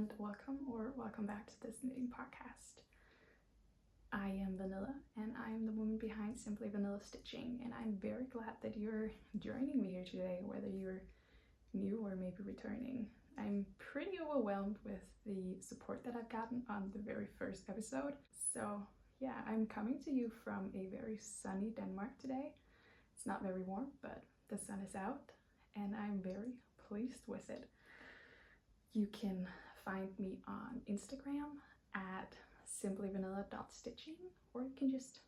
and welcome back to this knitting podcast. I am Vanilla and I am the woman behind Simply Vanilla Stitching, and I'm very glad that you're joining me here today, whether you're new or maybe returning. I'm pretty overwhelmed with the support that I've gotten on the very first episode. So yeah, I'm coming to you from a very sunny Denmark today. It's not very warm, but the sun is out and I'm very pleased with it. You can find me on Instagram at simplyvanilla.stitching, or you can just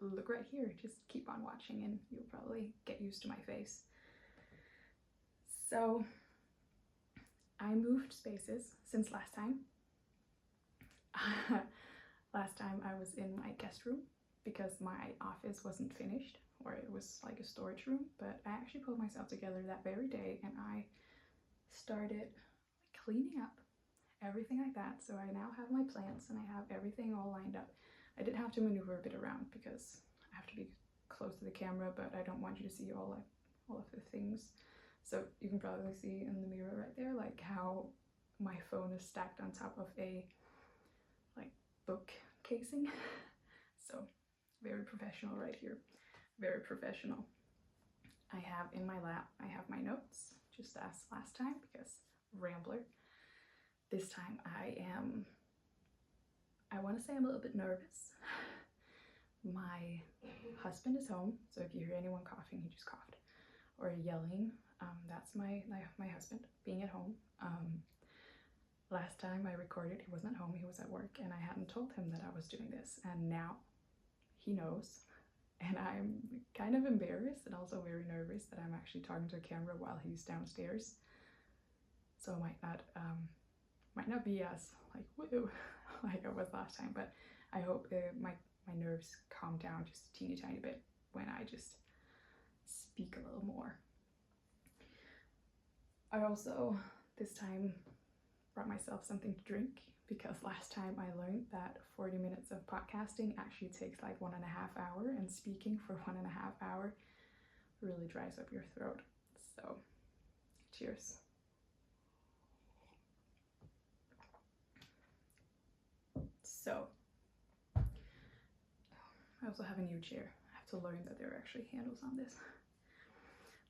look right here. Just keep on watching and you'll probably get used to my face. So I moved spaces since last time. Last time I was in my guest room because my office wasn't finished, or it was like a storage room, but I actually pulled myself together that very day and I started cleaning up everything like that. So I now have my plants and I have everything all lined up. I did have to maneuver a bit around because I have to be close to the camera, but I don't want you to see all of the things. So you can probably see in the mirror right there, like how my phone is stacked on top of a like book casing. So very professional right here, very professional. I have in my lap, I have my notes, just as last time, because rambler. This time I want to say I'm a little bit nervous. My husband is home, so if you hear anyone coughing, he just coughed, or yelling, that's my husband being at home. Last time I recorded, he wasn't at home, he was at work, and I hadn't told him that I was doing this, and now he knows. And I'm kind of embarrassed and also very nervous that I'm actually talking to a camera while he's downstairs. So it might not be as like woo like I was last time, but I hope my nerves calm down just a teeny tiny bit when I just speak a little more. I also this time brought myself something to drink, because last time I learned that 40 minutes of podcasting actually takes like 1.5 hours, and speaking for 1.5 hours really dries up your throat. So cheers. So I also have a new chair. I have to learn that there are actually handles on this.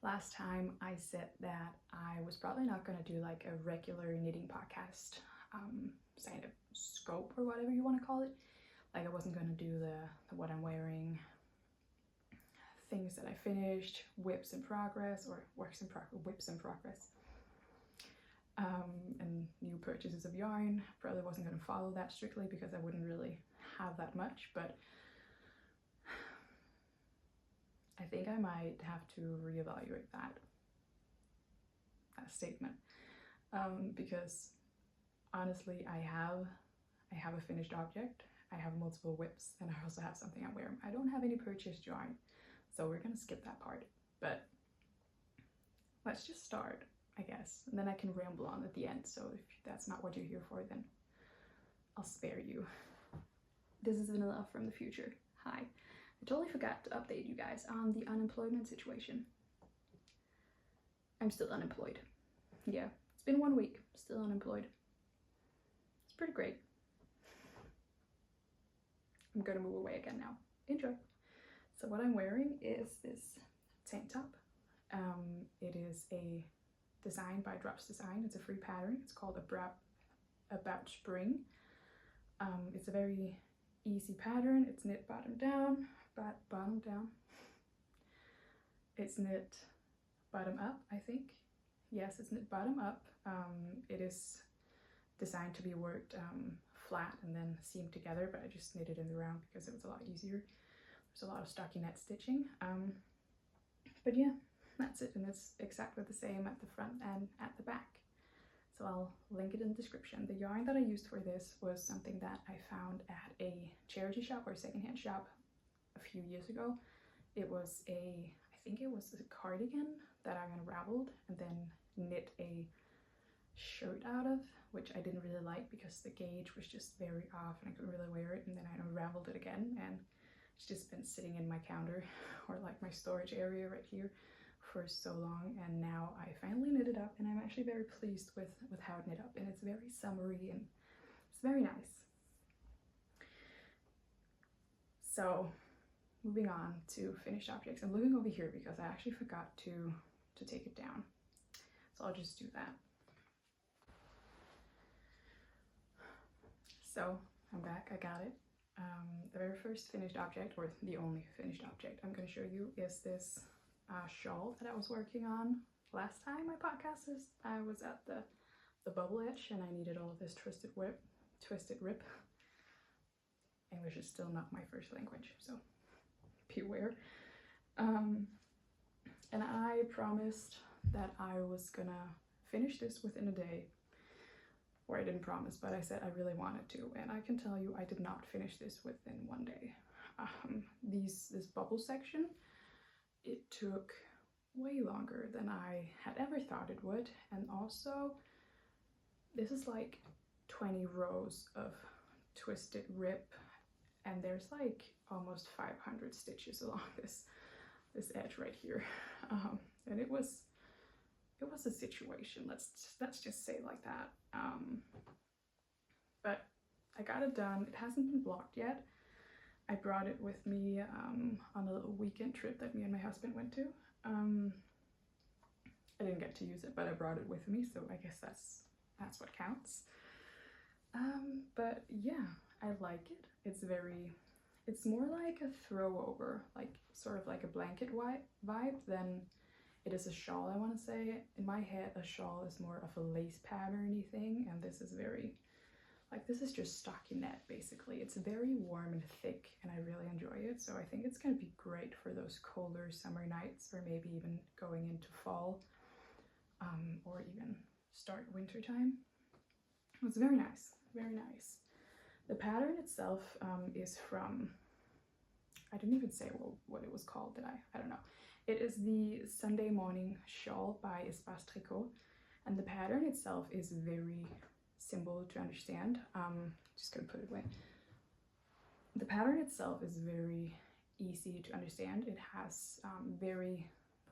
Last time I said that I was probably not going to do like a regular knitting podcast kind of scope or whatever you want to call it. Like I wasn't going to do the what I'm wearing, things that I finished, whips in progress, or whips in progress, and new purchases of yarn. Probably wasn't going to follow that strictly because I wouldn't really have that much, but I think I might have to reevaluate that statement, because honestly I have a finished object, I have multiple whips, and I also have something I'm wearing. I don't have any purchased yarn, so we're gonna skip that part, but let's just start, I guess, and then I can ramble on at the end. So if that's not what you're here for, then I'll spare you. This is Vanilla from the future. Hi. I totally forgot to update you guys on the unemployment situation. I'm still unemployed. Yeah, it's been 1 week, still unemployed. It's pretty great. I'm gonna move away again now. Enjoy. So what I'm wearing is this tank top. It is a design by Drops Design. It's a free pattern. It's called About Spring. It's a very easy pattern. It's knit bottom down. It's knit bottom up, I think. Yes, it's knit bottom up. It is designed to be worked flat and then seamed together, but I just knitted in the round because it was a lot easier. There's a lot of stockinette stitching. But yeah, that's it, and it's exactly the same at the front and at the back. So I'll link it in the description. The yarn that I used for this was something that I found at a charity shop or secondhand shop a few years ago. It was I think it was a cardigan that I unraveled and then knit a shirt out of, which I didn't really like because the gauge was just very off and I couldn't really wear it, and then I unraveled it again, and it's just been sitting in my counter or like my storage area right here for so long, and now I finally knit it up and I'm actually very pleased with how it knit up, and it's very summery and it's very nice. So moving on to finished objects. I'm looking over here because I actually forgot to take it down. So I'll just do that. So I'm back, I got it. The very first finished object, or the only finished object I'm going to show you, is this shawl that I was working on last time I podcasted. I was at the bubble edge and I needed all of this twisted rip. English is still not my first language, so beware. And I promised that I was gonna finish this within a day. Or I didn't promise, but I said I really wanted to, and I can tell you I did not finish this within one day. This bubble section, it took way longer than I had ever thought it would, and also this is like 20 rows of twisted rip, and there's like almost 500 stitches along this edge right here, and it was a situation. Let's just say it like that. But I got it done. It hasn't been blocked yet. I brought it with me on a little weekend trip that me and my husband went to. I didn't get to use it, but I brought it with me, so I guess that's what counts. But yeah, I like it. It's more like a throw over, like sort of like a blanket vibe than it is a shawl, I want to say. In my head, a shawl is more of a lace patterny thing, and this is very, like, this is just stockinette, basically. It's very warm and thick, and I really enjoy it, so I think it's going to be great for those colder summer nights, or maybe even going into fall, or even start winter time. It's very nice, very nice. The pattern itself is from, I didn't even say what it was called, did I? I don't know. It is the Sunday Morning Shawl by Espace Tricot, and the pattern itself is very simple to understand. Just gonna put it away. The pattern itself is very easy to understand. It has very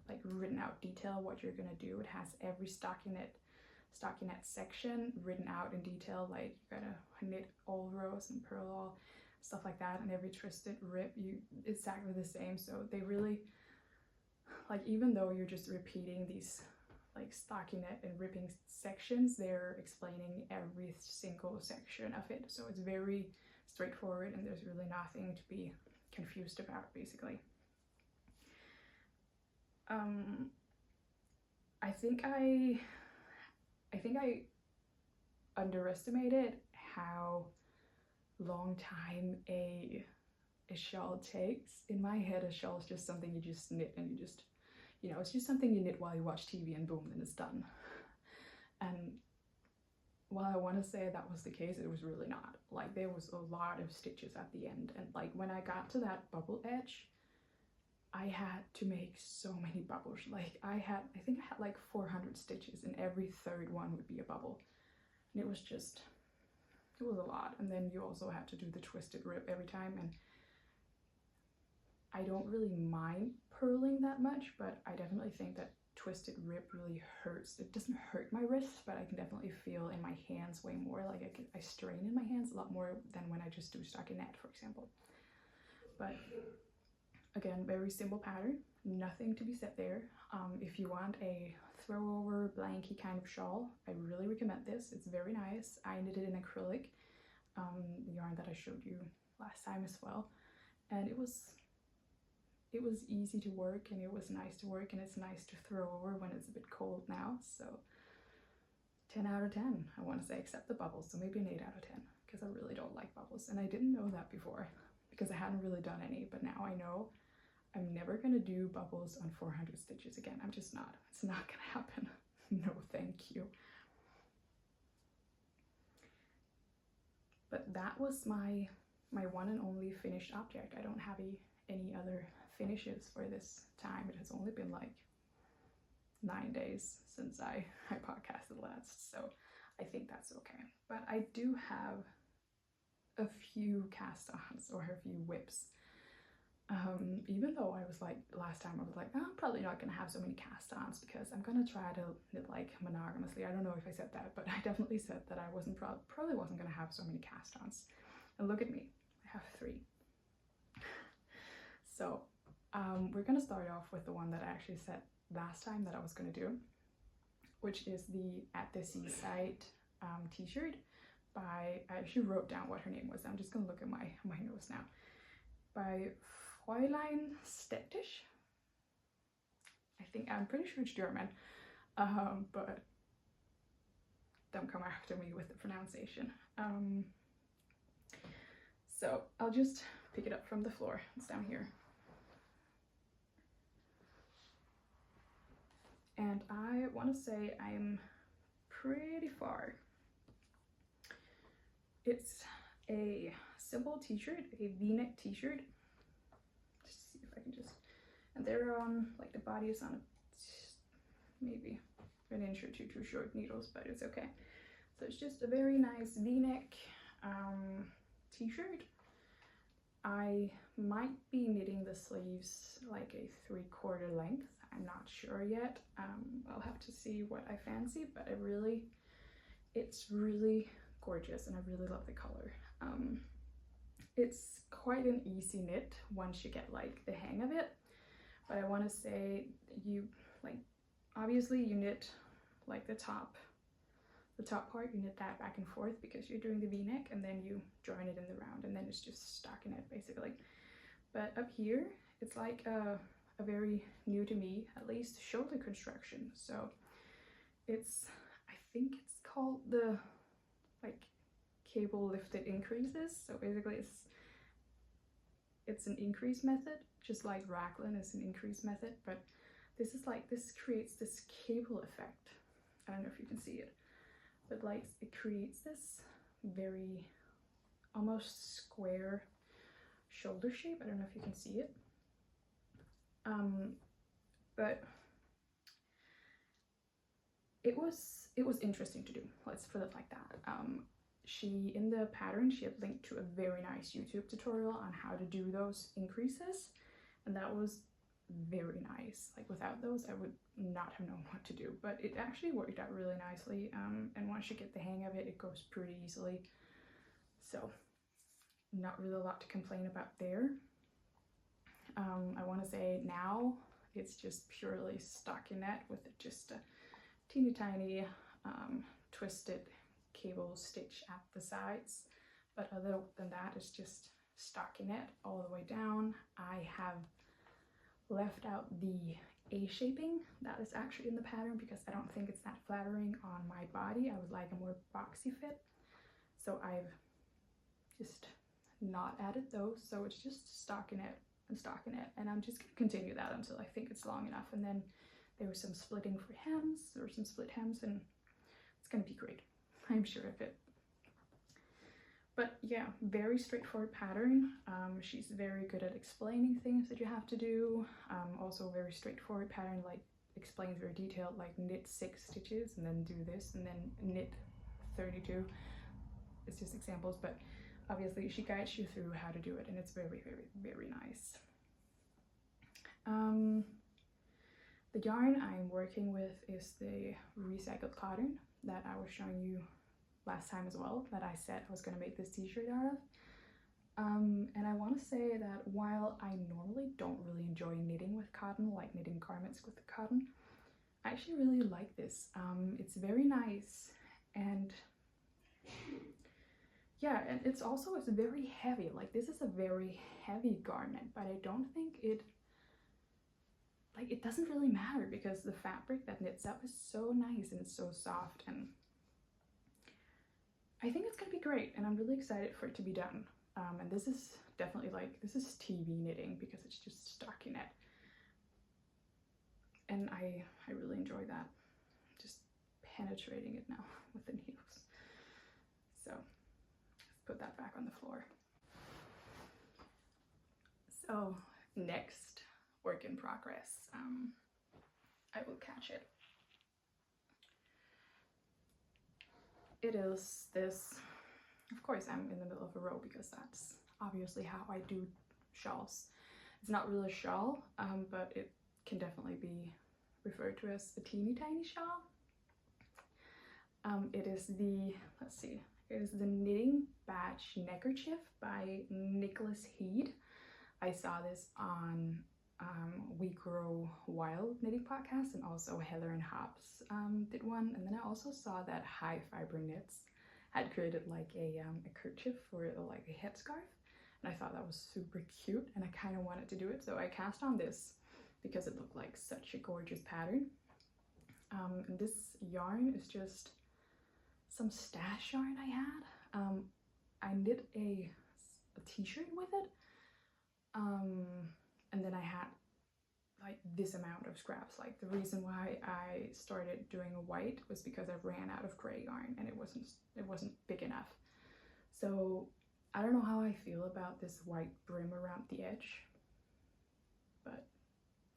like written out detail what you're gonna do. It has every stockinette section written out in detail, like you gotta knit all rows and purl all, stuff like that, and every twisted rip, it's exactly the same. So they really, like, even though you're just repeating these like stockinette and ripping sections, they're explaining every single section of it. So it's very straightforward, and there's really nothing to be confused about, basically. I think I underestimated how long time a shawl takes. In my head, a shawl is just something you just knit, and you just, you know, it's just something you knit while you watch TV and boom, then it's done. And while I want to say that was the case, it was really not. Like, there was a lot of stitches at the end, and like when I got to that bubble edge, I had to make so many bubbles. Like I think I had like 400 stitches, and every third one would be a bubble. And it was a lot. And then you also have to do the twisted rip every time, and I don't really mind purling that much, but I definitely think that twisted rip really hurts. It doesn't hurt my wrists, but I can definitely feel in my hands way more. Like I strain in my hands a lot more than when I just do stockinette, for example. But again, very simple pattern, nothing to be said there. If you want a throw over blanky kind of shawl, I really recommend this. It's very nice. I knitted it in acrylic, the yarn that I showed you last time as well, and it was easy to work, and it was nice to work, and it's nice to throw over when it's a bit cold now. So 10 out of 10, I want to say, except the bubbles, so maybe an 8 out of 10, because I really don't like bubbles, and I didn't know that before because I hadn't really done any, but now I know I'm never gonna do bubbles on 400 stitches again. I'm just not. It's not gonna happen. No, thank you. But that was my one and only finished object. I don't have any other finishes for this time. It has only been like 9 days since I podcasted last, so I think that's okay. But I do have a few cast-ons or a few whips Even though I was like, last time I was like, oh, I'm probably not gonna have so many cast-ons because I'm gonna try to knit like monogamously. I don't know if I said that, but I definitely said that I wasn't probably wasn't gonna have so many cast-ons. And look at me, I have 3. So we're gonna start off with the one that I actually said last time that I was gonna do, which is the At the Seaside t-shirt by, I actually wrote down what her name was. I'm just gonna look at my notes now. By Fräulein Stettisch. I'm pretty sure it's German, but don't come after me with the pronunciation. So I'll just pick it up from the floor. It's down here. And I want to say I'm pretty far. It's a simple t-shirt, a v-neck t-shirt. Just see if I can just, and they're on, like the body is on maybe an inch or two too short needles, but it's okay. So it's just a very nice v-neck t-shirt. I might be knitting the sleeves like a 3/4 length. I'm not sure yet. I'll have to see what I fancy, but it's really gorgeous and I really love the color. It's quite an easy knit once you get like the hang of it, but I want to say you like, obviously you knit like the top part, you knit that back and forth because you're doing the v-neck, and then you join it in the round, and then it's just stockinette basically. But up here it's like a very new to me, at least, shoulder construction. So it's, I think it's called the like cable lifted increases. So basically it's an increase method, just like raglan is an increase method, but this is like, this creates this cable effect. I don't know if you can see it, but like it creates this very almost square shoulder shape. I don't know if you can see it. But it was interesting to do, let's put it like that. She, in the pattern, she had linked to a very nice YouTube tutorial on how to do those increases, and that was very nice. Like without those I would not have known what to do, but it actually worked out really nicely, and once you get the hang of it, it goes pretty easily. So not really a lot to complain about there. I want to say now it's just purely stockinette with just a teeny tiny twisted cable stitch at the sides, but other than that it's just stockinette all the way down. I have left out the A shaping that is actually in the pattern because I don't think it's that flattering on my body. I would like a more boxy fit, so I've just not added those. So it's just stockinette and stockinette, and I'm just gonna continue that until I think it's long enough. And then there was some splitting for hems, there were some split hems, and it's gonna be great, I'm sure of it. But yeah, very straightforward pattern. She's very good at explaining things that you have to do. Also very straightforward pattern, like explains very detailed, like knit 6 stitches and then do this and then knit 32. It's just examples, but obviously she guides you through how to do it, and it's very, very, very nice. The yarn I'm working with is the recycled cotton that I was showing you last time as well, that I said I was going to make this t-shirt out of. And I want to say that while I normally don't really enjoy knitting with cotton, like knitting garments with the cotton, I actually really like this. It's very nice, and yeah, and it's very heavy. Like this is a very heavy garment, but I don't think it doesn't really matter because the fabric that knits up is so nice and it's so soft, and I think it's gonna be great, and I'm really excited for it to be done. And this is definitely like, this is TV knitting because it's just stockinette, and I really enjoy that, just penetrating it now with the needles. So let's put that back on the floor. So next work in progress, I will catch it. It is this, of course I'm in the middle of a row because that's obviously how I do shawls. It's not really a shawl, but it can definitely be referred to as a teeny tiny shawl. It is the, let's see, it is the Knitting Badge Neckerchief by Nicholas Heed. I saw this on We Grow Wild knitting podcast, and also Heather and Hobbs did one. And then I also saw that High Fiber Knits had created like a kerchief for like a headscarf, and I thought that was super cute, and I kind of wanted to do it, so I cast on this because it looked like such a gorgeous pattern. And this yarn is just some stash yarn I had. I knit a t-shirt with it, and then I had like this amount of scraps. Like the reason why I started doing a white was because I ran out of gray yarn and it wasn't big enough. So I don't know how I feel about this white brim around the edge, but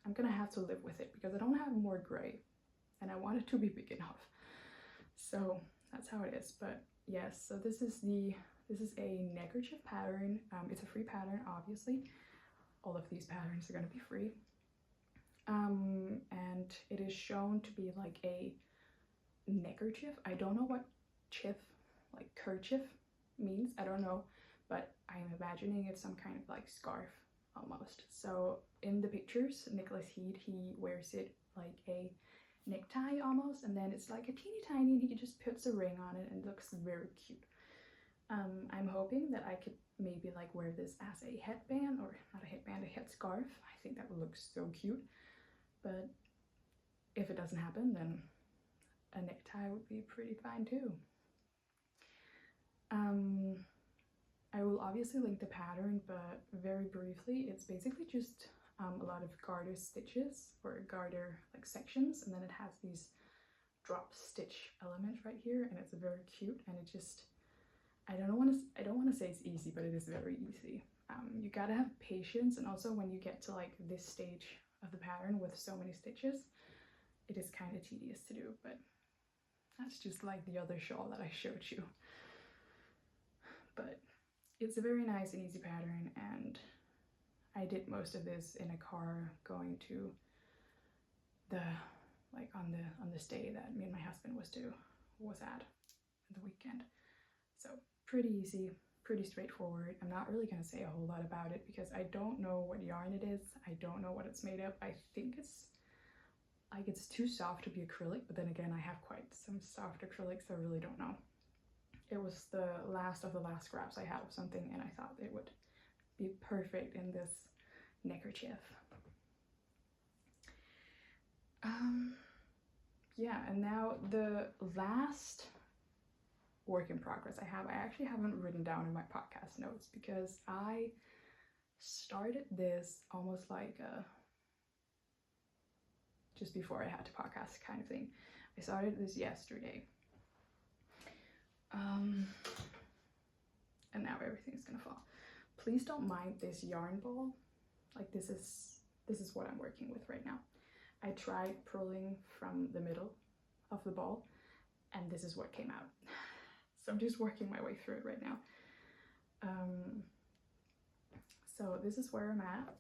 I'm gonna have to live with it because I don't have more gray and I want it to be big enough. So that's how it is. But yes, so this is a neckerchief pattern. It's a free pattern, obviously. All of these patterns are gonna be free. And it is shown to be like a neckerchief. I don't know what chief, like kerchief, means. I don't know, but I'm imagining it's some kind of like scarf almost. So in the pictures, Nicholas Heed, he wears it like a necktie almost, and then it's like a teeny tiny, and he just puts a ring on it and it looks very cute. I'm hoping that I could maybe like wear this as a headband, or not a headband, a headscarf. I think that would look so cute. But if it doesn't happen, then a necktie would be pretty fine too. I will obviously link the pattern, but very briefly, it's basically just a lot of garter stitches, or garter like sections, and then it has these drop stitch elements right here, and it's very cute, and it just, I don't want to say it's easy, but it is very easy. You gotta have patience, and also when you get to like this stage of the pattern with so many stitches, it is kind of tedious to do, but that's just like the other shawl that I showed you. But it's a very nice and easy pattern, and I did most of this in a car going to the, like on the stay that me and my husband was at the weekend. So pretty easy, pretty straightforward. I'm not really gonna say a whole lot about it because I don't know what yarn it is. I don't know what it's made of. I think it's like it's too soft to be acrylic, but then again, I have quite some soft acrylics, so I really don't know. It was the last of the last scraps I had of something, and I thought it would be perfect in this neckerchief. Yeah, and now the last work in progress I actually haven't written down in my podcast notes because I started this almost like just before I had to podcast kind of thing. I started this yesterday. And now everything's gonna fall. Please don't mind this yarn ball. Like this is what I'm working with right now. I tried pulling from the middle of the ball, and this is what came out. So I'm just working my way through it right now. So this is where I'm at.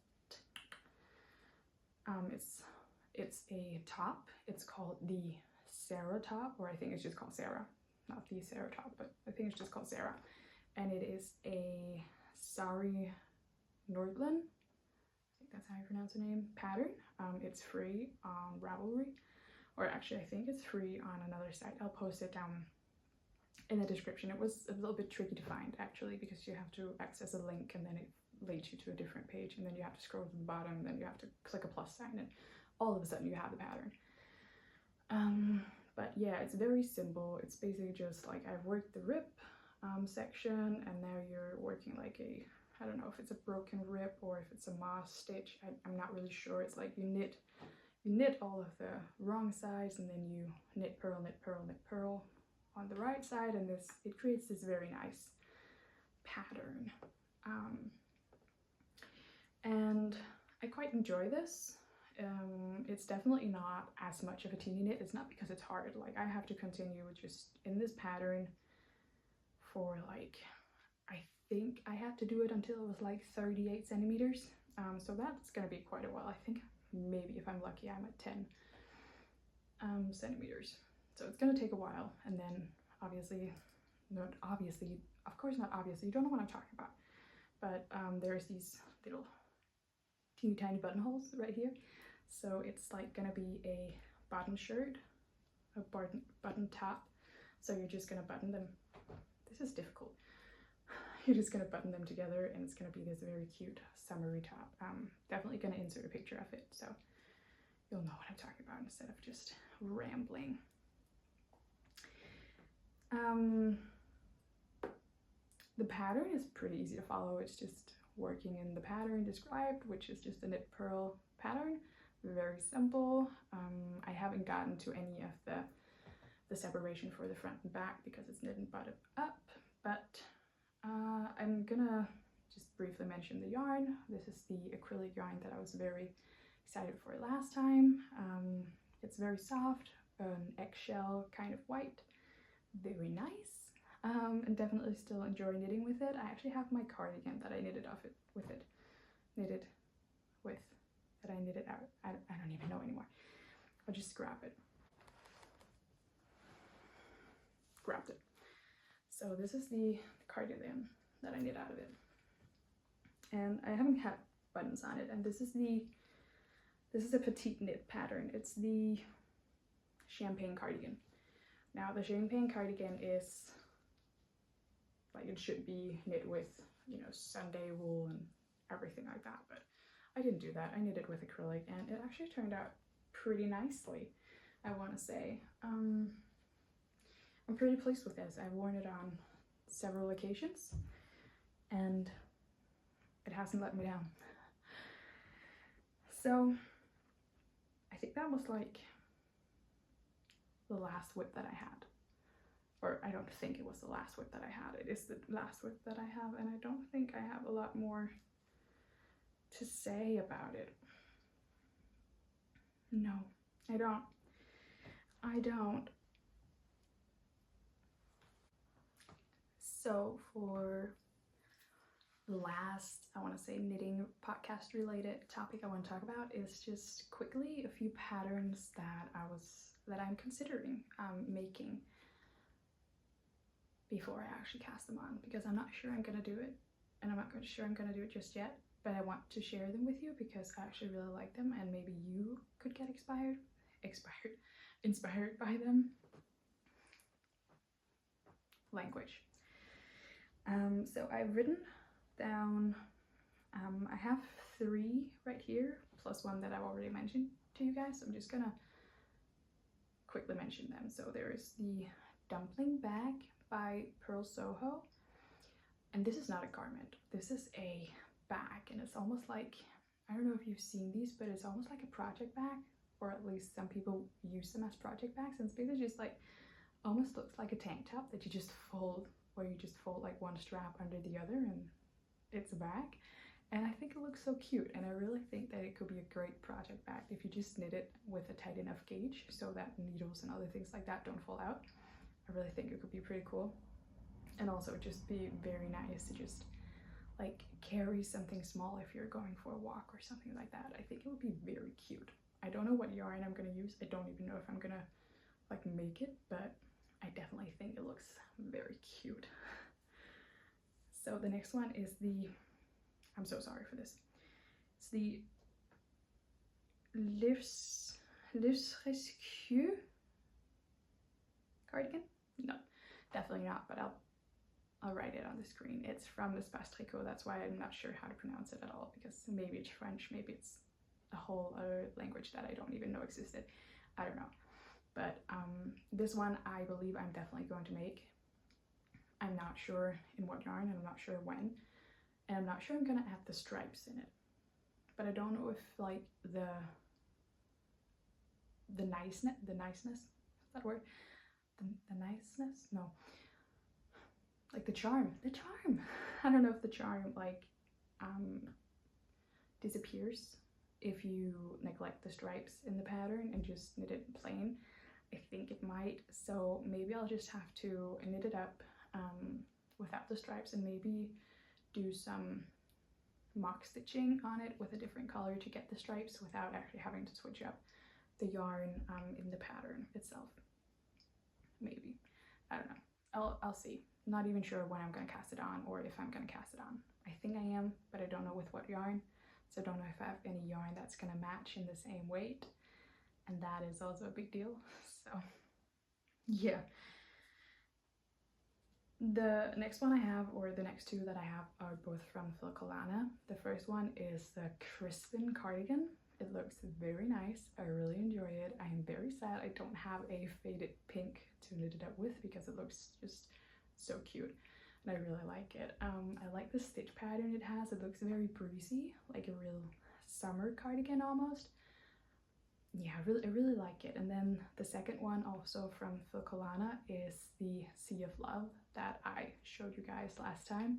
It's a top. It's called the Sarah top, or I think it's just called Sarah. Not the Sarah top, but I think it's just called Sarah. And it is a Sari Nordland, I think that's how you pronounce the name, pattern. It's free on Ravelry, or actually I think it's free on another site. I'll post it down in the description. It was a little bit tricky to find actually, because you have to access a link and then it leads you to a different page, and then you have to scroll to the bottom, and then you have to click a plus sign, and all of a sudden you have the pattern. But yeah, it's very simple. It's basically just like I've worked the rib section, and now you're working like a, I don't know if it's a broken rib or if it's a moss stitch. I'm not really sure. It's like you knit all of the wrong sides, and then you knit, purl, knit, purl, knit, purl on the right side, and it creates this very nice pattern. And I quite enjoy this. It's definitely not as much of a teeny knit. It's not because it's hard. Like I have to continue just in this pattern for like, I think I had to do it until it was like 38 centimeters. So that's gonna be quite a while. I think maybe if I'm lucky I'm at 10 centimeters. So it's gonna take a while, and then obviously, not obviously, of course not obviously, you don't know what I'm talking about, but there's these little teeny tiny buttonholes right here. So it's like gonna be a button shirt, a button top. So you're just gonna button them. This is difficult. You're just gonna button them together, and it's gonna be this very cute summery top. Definitely gonna insert a picture of it, so you'll know what I'm talking about instead of just rambling. The pattern is pretty easy to follow. It's just working in the pattern described, which is just a knit purl pattern. Very simple. I haven't gotten to any of the separation for the front and back because it's knit and buttoned up, but I'm gonna just briefly mention the yarn. This is the acrylic yarn that I was very excited for last time. It's very soft, an eggshell kind of white, very nice, and definitely still enjoy knitting with it. I actually have my cardigan that I knitted out. I don't even know anymore. I'll just grabbed it. So this is the cardigan that I knit out of it, and I haven't had buttons on it. And this is a petite knit pattern. It's the champagne cardigan. Now the champagne cardigan is like, it should be knit with, you know, Sunday wool and everything like that, but I didn't do that. I knit it with acrylic, and it actually turned out pretty nicely, I want to say. I'm pretty pleased with this. I've worn it on several occasions, and it hasn't let me down. So I think that was like the last whip that I had. Or I don't think it was the last whip that I had. It is the last whip that I have, and I don't think I have a lot more to say about it. No, I don't. So for the last, I want to say, knitting podcast related topic I want to talk about is just quickly a few patterns that I'm considering making before I actually cast them on, because I'm not sure I'm gonna do it, and I'm not sure I'm gonna do it just yet, but I want to share them with you because I actually really like them, and maybe you could get inspired by them. Language. So I've written down, I have 3 right here, plus one that I've already mentioned to you guys. So I'm just gonna quickly mention them. So there's the Dumpling bag by Pearl Soho, and this is not a garment. This is a bag, and it's almost like, I don't know if you've seen these, but it's almost like a project bag, or at least some people use them as project bags, and it's basically just like, almost looks like a tank top that you just fold, where you just fold like one strap under the other, and it's a bag. And I think it looks so cute, and I really think that it could be a great project bag if you just knit it with a tight enough gauge so that needles and other things like that don't fall out. I really think it could be pretty cool, and also just be very nice to just like carry something small if you're going for a walk or something like that. I think it would be very cute. I don't know what yarn I'm gonna use. I don't even know if I'm gonna like make it, but I definitely think it looks very cute. So the next one is the, I'm so sorry for this, it's the Neckerchief cardigan? No, definitely not, but I'll write it on the screen. It's from Espace Tricot. That's why I'm not sure how to pronounce it at all, because maybe it's French, maybe it's a whole other language that I don't even know existed. I don't know. But this one I believe I'm definitely going to make. I'm not sure in what yarn, and I'm not sure when, and I'm not sure I'm gonna add the stripes in it. But I don't know if like the niceness, is that word? The niceness? No. Like the charm. I don't know if the charm like disappears if you neglect the stripes in the pattern and just knit it plain. I think it might, so maybe I'll just have to knit it up without the stripes, and maybe do some mock stitching on it with a different color to get the stripes without actually having to switch up the yarn in the pattern itself. Maybe. I don't know. I'll see. Not even sure when I'm gonna cast it on or if I'm gonna cast it on. I think I am, but I don't know with what yarn. So I don't know if I have any yarn that's gonna match in the same weight. And that is also a big deal. So yeah. The next one I have, or the next two that I have, are both from Filcolana. The first one is the Crispin cardigan. It looks very nice. I really enjoy it. I am very sad I don't have a faded pink to knit it up with because it looks just so cute. And I really like it. I like the stitch pattern it has. It looks very breezy, like a real summer cardigan almost. Yeah, I really like it. And then the second one, also from Filcolana, is the Sea of Love that I showed you guys last time.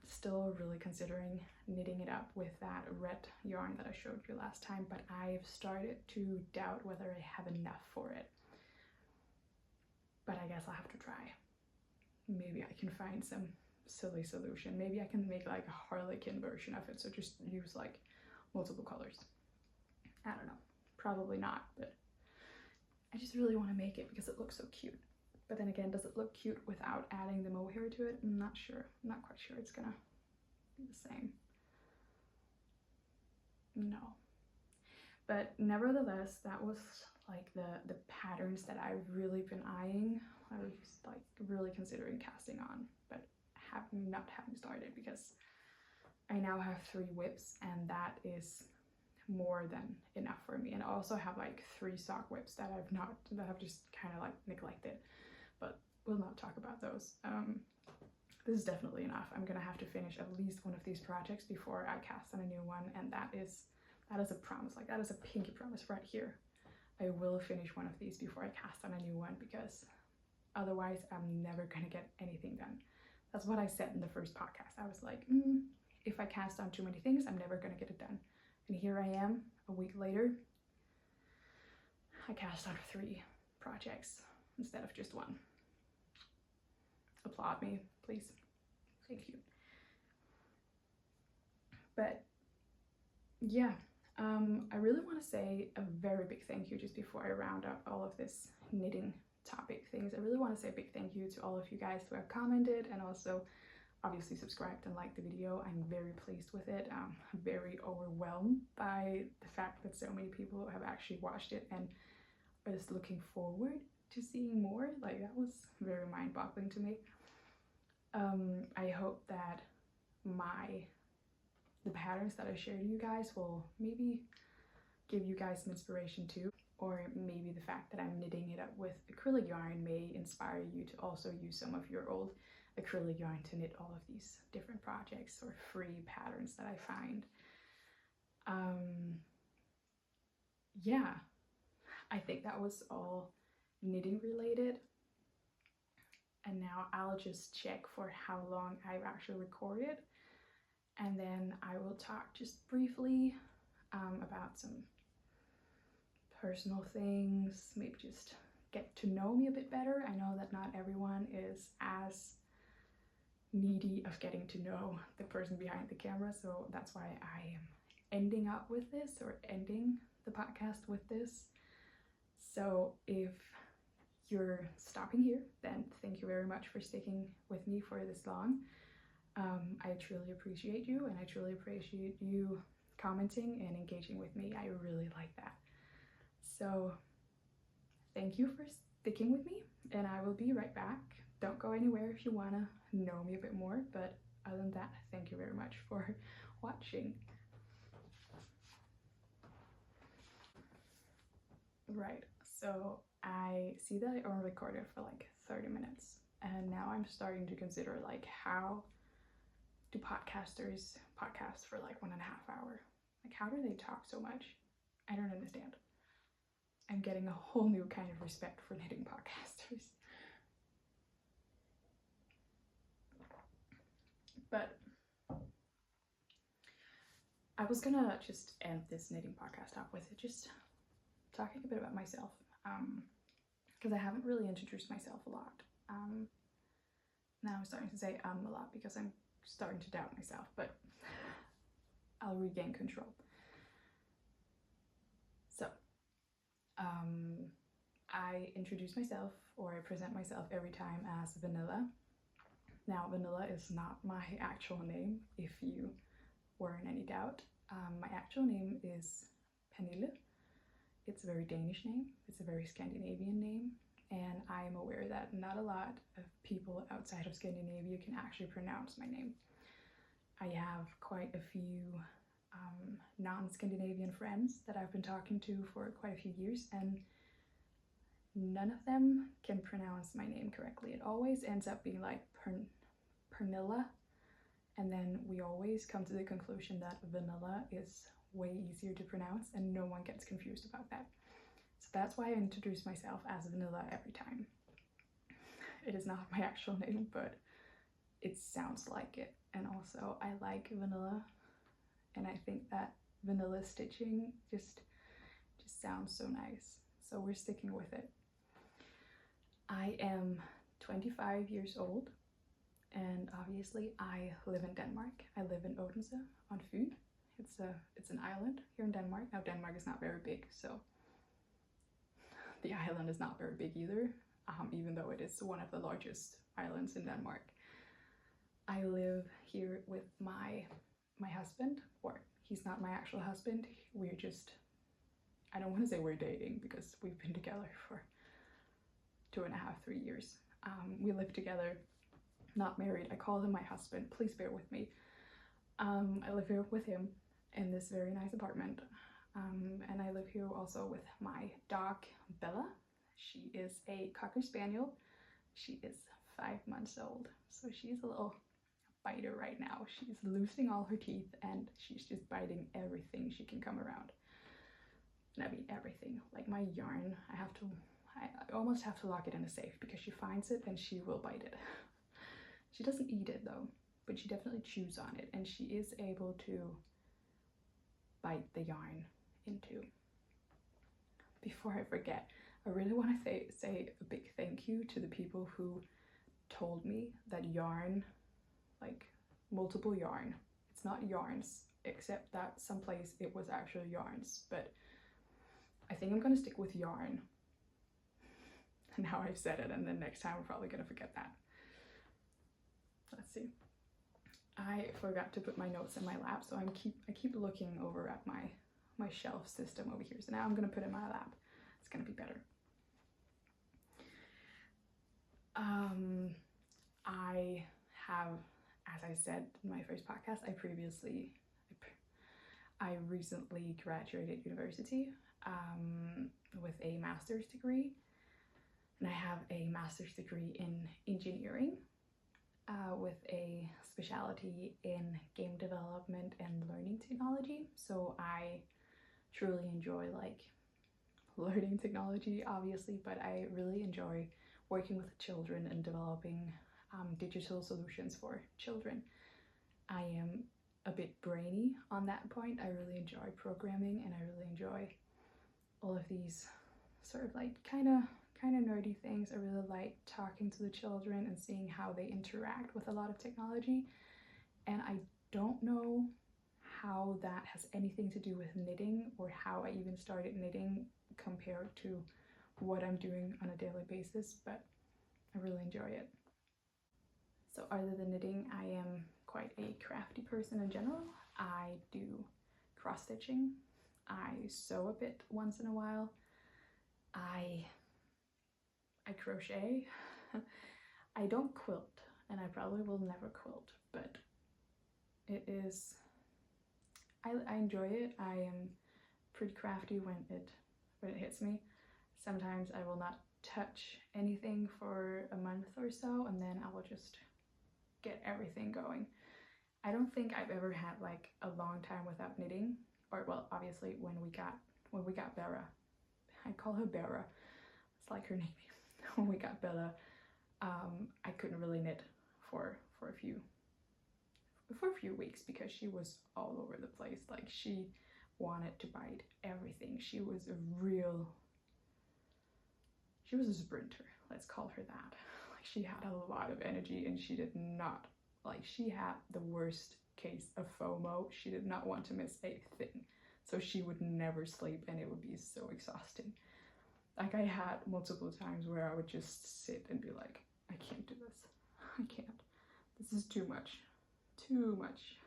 Still really considering knitting it up with that red yarn that I showed you last time, but I've started to doubt whether I have enough for it. But I guess I'll have to try. Maybe I can find some silly solution. Maybe I can make like a harlequin version of it, so just use like multiple colors. I don't know, probably not, but I just really want to make it because it looks so cute. But then again, does it look cute without adding the mohair to it? I'm not sure. I'm not quite sure it's gonna be the same. No. But nevertheless, that was like the patterns that I've really been eyeing. I was like really considering casting on, but not having started because I now have 3 whips and that is more than enough for me. And I also have like 3 sock whips that I've just kind of like neglected, but we'll not talk about those. This is definitely enough. I'm gonna have to finish at least one of these projects before I cast on a new one, and that is a promise. Like, that is a pinky promise right here. I will finish one of these before I cast on a new one, because otherwise I'm never gonna get anything done. That's what I said in the first podcast. I was like, if I cast on too many things, I'm never gonna get it done. And here I am, a week later. I cast on 3 projects instead of just 1. Applaud me, please. Thank you. But yeah, I really want to say a very big thank you just before I round up all of this knitting topic things. I really want to say a big thank you to all of you guys who have commented and also obviously subscribed and liked the video. I'm very pleased with it. I'm very overwhelmed by the fact that so many people have actually watched it and are just looking forward to seeing more. Like, that was very mind-boggling to me. I hope that the patterns that I shared with you guys will maybe give you guys some inspiration too, or maybe the fact that I'm knitting it up with acrylic yarn may inspire you to also use some of your old acrylic yarn to knit all of these different projects or free patterns that I find. Yeah, I think that was all knitting related. And now I'll just check for how long I've actually recorded, and then I will talk just briefly about some personal things, maybe just get to know me a bit better. I know that not everyone is as needy of getting to know the person behind the camera, so that's why I am ending up with this, or ending the podcast with this. So if you're stopping here, then thank you very much for sticking with me for this long. I truly appreciate you, and I truly appreciate you commenting and engaging with me. I really like that. So thank you for sticking with me, and I will be right back. Don't go anywhere if you want to know me a bit more, but other than that, thank you very much for watching. Right, so I see that I only recorded for like 30 minutes, and now I'm starting to consider, like, how do podcasters podcast for like 1.5 hours? Like, how do they talk so much? I don't understand. I'm getting a whole new kind of respect for knitting podcasters. But I was gonna just end this knitting podcast off with just talking a bit about myself, because I haven't really introduced myself a lot. Now I'm starting to say a lot because I'm starting to doubt myself, but I'll regain control. So, I introduce myself, or I present myself every time as Vanilla. Now, Vanilla is not my actual name, if you were in any doubt. My actual name is Pernille. It's a very Danish name, it's a very Scandinavian name, and I am aware that not a lot of people outside of Scandinavia can actually pronounce my name. I have quite a few non-Scandinavian friends that I've been talking to for quite a few years, and none of them can pronounce my name correctly. It always ends up being like Pernilla, and then we always come to the conclusion that Vanilla is way easier to pronounce, and no one gets confused about that. So that's why I introduce myself as Vanilla every time. It is not my actual name, but it sounds like it, and also I like vanilla, and I think that vanilla stitching just sounds so nice, so we're sticking with it. I am 25 years old, and obviously I live in Denmark. I live in Odense on Fyn. It's an island here in Denmark. Now, Denmark is not very big, so the island is not very big either, even though it is one of the largest islands in Denmark. I live here with my husband, or he's not my actual husband. We're just, I don't want to say we're dating because we've been together for 2.5, 3 years. We live together, not married. I call him my husband. Please bear with me. I live here with him in this very nice apartment. And I live here also with my dog, Bella. She is a Cocker Spaniel. She is 5 months old. So she's a little biter right now. She's losing all her teeth and she's just biting everything she can come around. And I mean everything. Like my yarn, I almost have to lock it in a safe because she finds it and she will bite it. She doesn't eat it though, but she definitely chews on it, and she is able to bite the yarn into. Before I forget, I really want to say a big thank you to the people who told me that yarn, like multiple yarn, it's not yarns, except that someplace it was actually yarns, but I think I'm gonna stick with yarn. Now I've said it, and then next time we're probably gonna forget that. Let's see. I forgot to put my notes in my lap, so I keep looking over at my shelf system over here. So now I'm gonna put it in my lap. It's gonna be better. I have, as I said in my first podcast, I recently graduated university with a master's degree, and I have a master's degree in engineering with a specialty in game development and learning technology. So I truly enjoy like learning technology, obviously, but I really enjoy working with children and developing digital solutions for children. I am a bit brainy on that point. I really enjoy programming, and I really enjoy all of these sort of like kind of nerdy things. I really like talking to the children and seeing how they interact with a lot of technology. And I don't know how that has anything to do with knitting, or how I even started knitting compared to what I'm doing on a daily basis, but I really enjoy it. So other than knitting, I am quite a crafty person in general. I do cross stitching. I sew a bit once in a while. I crochet. I don't quilt, and I probably will never quilt, but it is, I enjoy it. I am pretty crafty when it hits me. Sometimes I will not touch anything for a month or so, and then I will just get everything going. I don't think I've ever had like a long time without knitting, or well, obviously when we got Bella. I call her Bella. It's like her name. When we got Bella, I couldn't really knit for a few weeks because she was all over the place. Like she wanted to bite everything. She was a sprinter, let's call her that. Like she had a lot of energy and she did not Like, she had the worst case of FOMO. She did not want to miss a thing. So she would never sleep, and it would be so exhausting. Like, I had multiple times where I would just sit and be like, I can't do this. I can't. This is too much. Too much.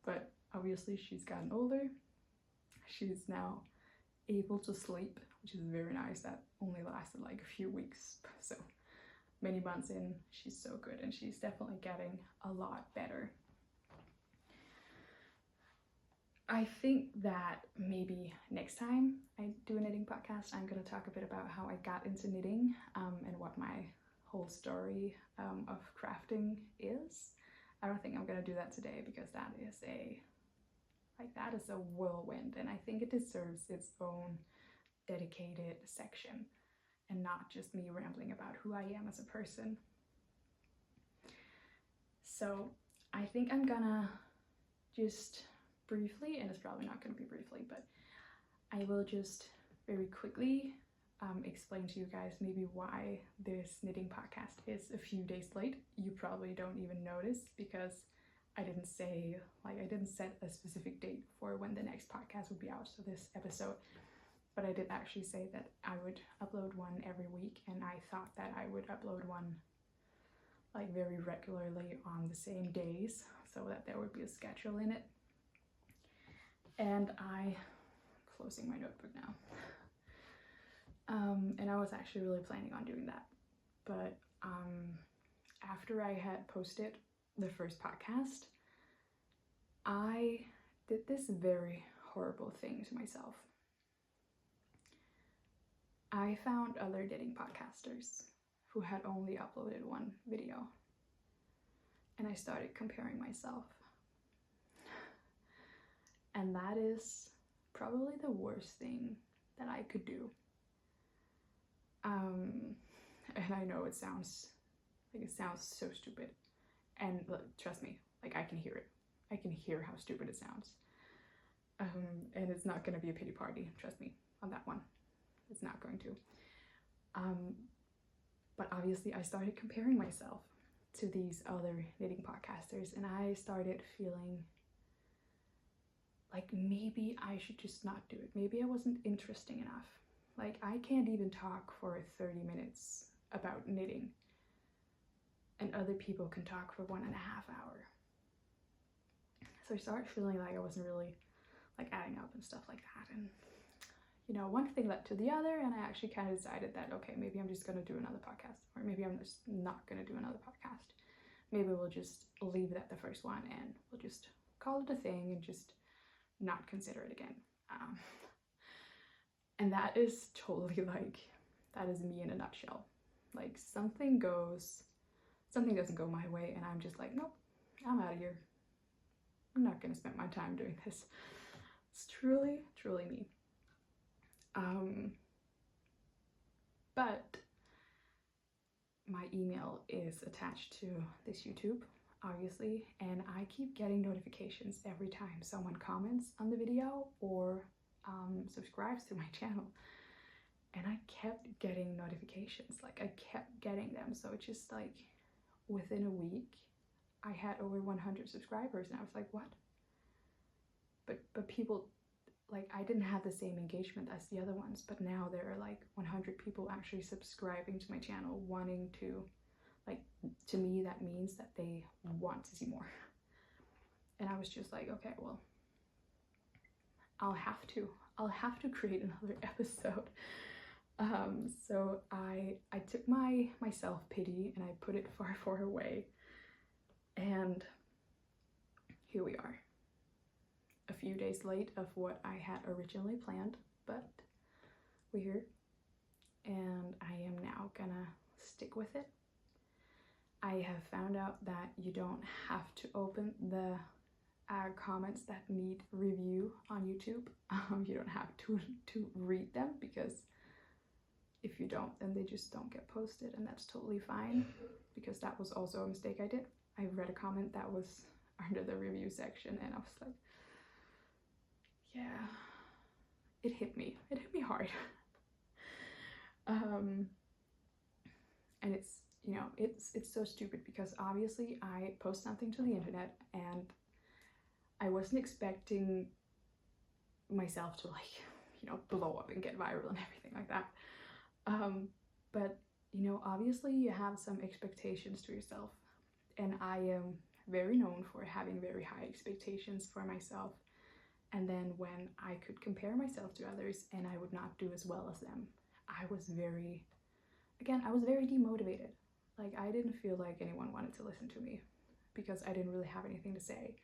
But obviously she's gotten older. She's now able to sleep, which is very nice. That only lasted like a few weeks. So many months in, she's so good, and she's definitely getting a lot better. I think that maybe next time I do a knitting podcast, I'm going to talk a bit about how I got into knitting and what my whole story of crafting is. I don't think I'm going to do that today because that is a whirlwind, and I think it deserves its own dedicated section and not just me rambling about who I am as a person. So I think I'm gonna just briefly, and it's probably not going to be briefly, but I will just very quickly explain to you guys maybe why this knitting podcast is a few days late. You probably don't even notice because I didn't set a specific date for when the next podcast would be out, so this episode, but I did actually say that I would upload one every week, and I thought that I would upload one like very regularly on the same days so that there would be a schedule in it. And closing my notebook now. And I was actually really planning on doing that. But after I had posted the first podcast, I did this very horrible thing to myself. I found other knitting podcasters who had only uploaded one video, and I started comparing myself. And that is probably the worst thing that I could do. And I know it sounds so stupid. And look, trust me, like, I can hear it. I can hear how stupid it sounds. And it's not gonna be a pity party, trust me, on that one. It's not going to. But obviously I started comparing myself to these other knitting podcasters, and I started feeling like maybe I should just not do it. Maybe I wasn't interesting enough. Like, I can't even talk for 30 minutes about knitting, and other people can talk for 1.5 hours. So I started feeling like I wasn't really like adding up and stuff like that. And you know, one thing led to the other, and I actually kind of decided that, okay, maybe I'm just gonna do another podcast, or maybe I'm just not gonna do another podcast. Maybe we'll just leave it at the first one, and we'll just call it a thing and just not consider it again. And that is totally like, that is me in a nutshell. Like, something doesn't go my way, and I'm just like, nope, I'm out of here. I'm not gonna spend my time doing this. It's truly, truly me. But my email is attached to this YouTube, obviously, and I keep getting notifications every time someone comments on the video or subscribes to my channel. And I kept getting notifications, like I kept getting them. So it's just like within a week, I had over 100 subscribers, and I was like, what? But people, like, I didn't have the same engagement as the other ones, but now there are like 100 people actually subscribing to my channel, wanting to, like, to me that means that they want to see more. And I was just like, okay, well, I'll have to create another episode. So I took my self-pity and I put it far, far away, and here we are. A few days late of what I had originally planned, but we're here, and I am now gonna stick with it. I have found out that you don't have to open the comments that need review on YouTube. You don't have to read them, because if you don't, then they just don't get posted, and that's totally fine, because that was also a mistake I did. I read a comment that was under the review section, and I was like, yeah, it hit me hard. And you know, it's so stupid because obviously I post something to the internet and I wasn't expecting myself to like, you know, blow up and get viral and everything like that. But you know, obviously you have some expectations to yourself, and I am very known for having very high expectations for myself. And then when I could compare myself to others and I would not do as well as them, I was very, again, I was very demotivated. Like, I didn't feel like anyone wanted to listen to me because I didn't really have anything to say.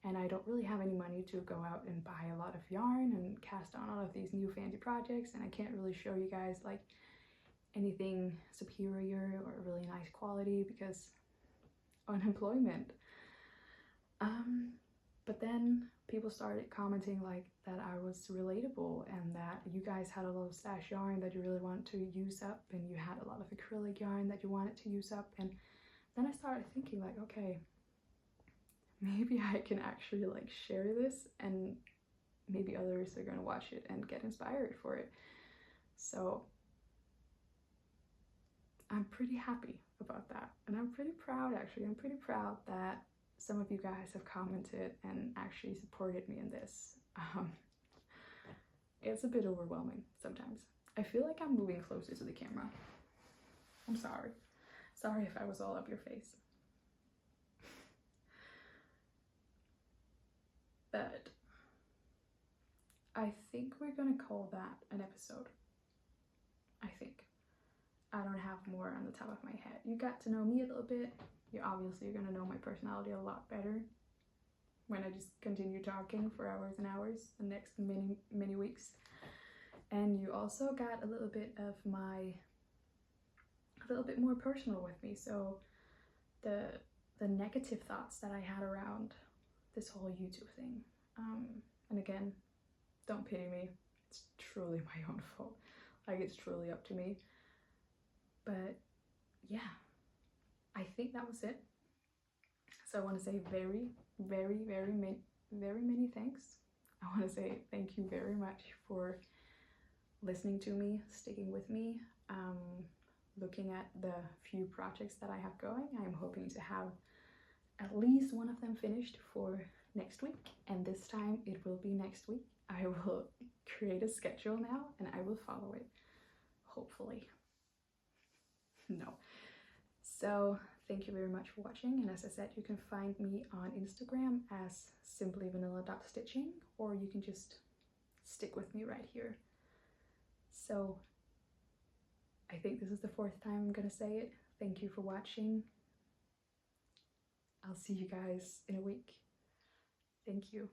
And I don't really have any money to go out and buy a lot of yarn and cast on all of these new fancy projects, and I can't really show you guys like anything superior or really nice quality because unemployment. But then people started commenting like that I was relatable and that you guys had a lot of stash yarn that you really wanted to use up, and you had a lot of acrylic yarn that you wanted to use up. And then I started thinking like, okay, maybe I can actually like share this and maybe others are gonna watch it and get inspired for it. So I'm pretty happy about that, and I'm pretty proud actually. I'm pretty proud that some of you guys have commented and actually supported me in this. It's a bit overwhelming sometimes. I feel like I'm moving closer to the camera. I'm sorry. Sorry if I was all up your face. But I think we're gonna call that an episode. I think. I don't have more on the top of my head. You got to know me a little bit. You're obviously gonna know my personality a lot better when I just continue talking for hours and hours the next many weeks. And you also got a little bit more personal with me. So the negative thoughts that I had around this whole YouTube thing. And again, don't pity me. It's truly my own fault. Like, it's truly up to me. But yeah, I think that was it. So I want to say very many thanks. I want to say thank you very much for listening to me, sticking with me, looking at the few projects that I have going. I'm hoping to have at least one of them finished for next week, and this time it will be next week. I will create a schedule now and I will follow it, hopefully. No. So thank you very much for watching, and as I said, you can find me on Instagram as simplyvanilla.stitching, or you can just stick with me right here. So I think this is the 4th time I'm gonna say it. Thank you for watching. I'll see you guys in a week. Thank you.